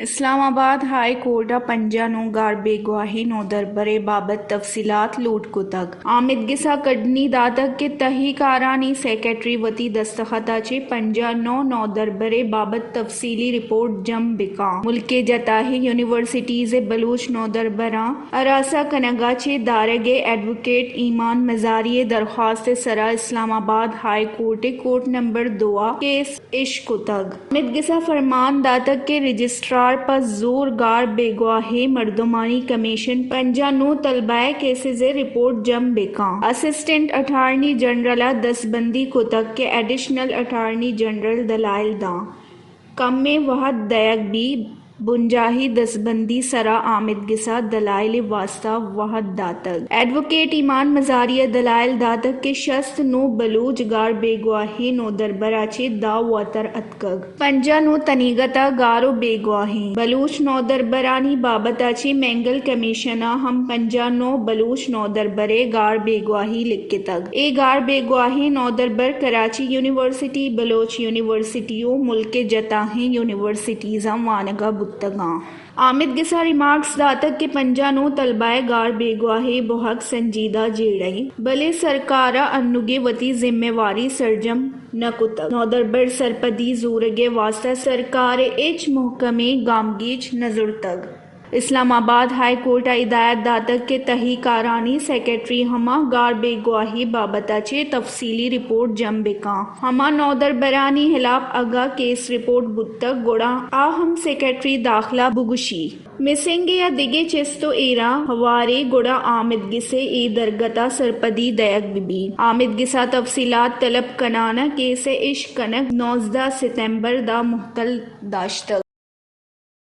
اسلام آباد high court پنجہ نو گار بے گواہی نو دربرے بابت تفصیلات لوٹ کتگ آمد گسا کڈنی داتک کے تحقیقارانی سیکرٹری وتی دستخطاچے پنجہ نو دربرے بابت تفصیلی رپورٹ جم بکا ملک جتاہی یونیورسٹیز بلوچ نو دربراں اراسا کنگاچے دارگے ایڈوکیٹ ایمان مزاری درخواست سرا اسلام آباد ہائی کورٹ نمبر 2 کیس ایش کتگ آمد گسا فرمان داتک کے رجسٹرار پر زور گار بے گواہی مردمانی کمیشن پنجہ نو طلبہ کیسز رپورٹ جم بکاں اسسٹنٹ اٹارنی جنرل دستبندی کتگ کے ایڈیشنل اٹارنی جنرل دلائل داں کم میں وحد دیگ بھی بنجاہی دستبندی سرا آمد گسا دلائل واسطہ وحد داتگ ایڈوکیٹ ایمان مزاری دلائل داتگ کے شست نو بلوچ گار بے گواہی نو دربراچے دا واتر اتکگ پنجہ نو تنیگتا گارو بے گواہی بلوچ نو دربرانی بابتاچے مینگل کمیشنا ہم پنجہ نو بلوچ نو دربرے گار بے گواہی لکھتگ اے گار بے گواہی نو دربر کراچی یونیورسٹی بلوچ یونیورسٹیوں ملک جتاہیں یونیورسٹیزاں وانگا بتگاں آمد گسا ریمارکس داتک کے پنجہ نو طلبہ گار بے گواہی بہت سنجیدہ جیڑئی بلے سرکارا انگے وتی ذمہ واری سرجم نہ کتگ نو دربر سرپدی زورگے واسطہ سرکار ایچ محکمے گامگیچ نظر تگ اسلام آباد ہائی کورٹ ہدایت داتک کے تحقیقارانی سیکرٹری ہما گار بے گواہی بابتاچے تفصیلی رپورٹ جم بکاں ہما نو دربرانی خلاف اگا کیس رپورٹ بتک گڑا ہم سیکرٹری داخلہ بگشی مسنگ یا دگے چستو ایرا ہوارے گڑا آمد گسے ای درگتا سرپدی دیگ بھی آمد گسا تفصیلات طلب کنانا کیس عشق کنک 19 ستمبر دا محتل داشتگ